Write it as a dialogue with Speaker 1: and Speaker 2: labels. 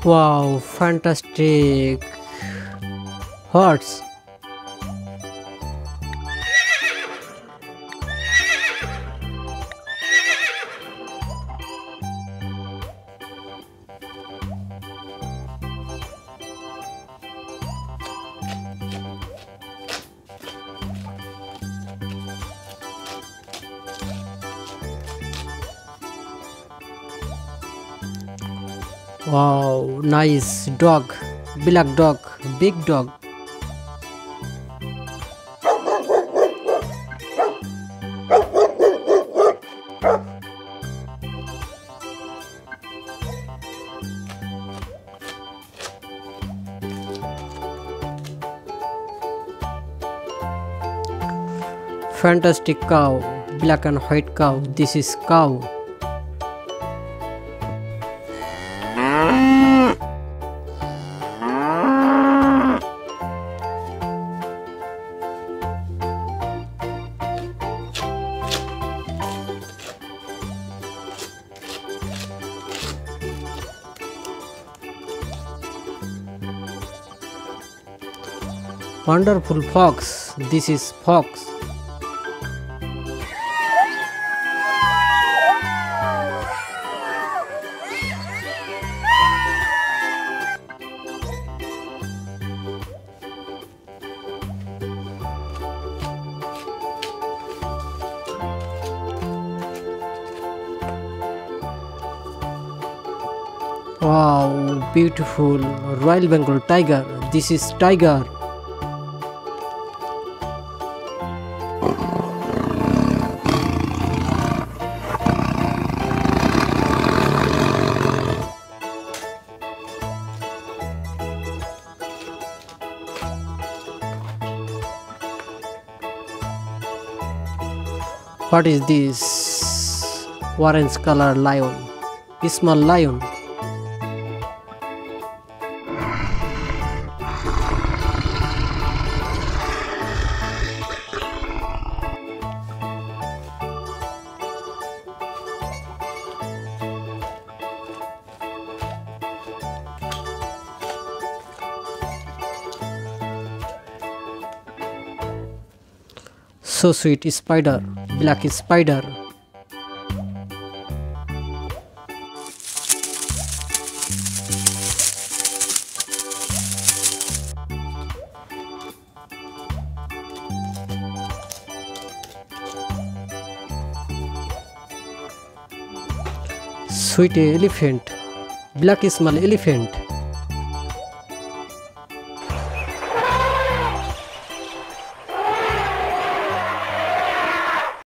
Speaker 1: Wow, fantastic horse. Wow, nice dog, black dog, big dog. Fantastic cow, black and white cow. This is cow. Wonderful fox. This is fox. Wow, beautiful Royal Bengal tiger. This is tiger. What is this? Orange color lion. Small lion. So sweet spider, black spider. Sweet elephant, black small elephant.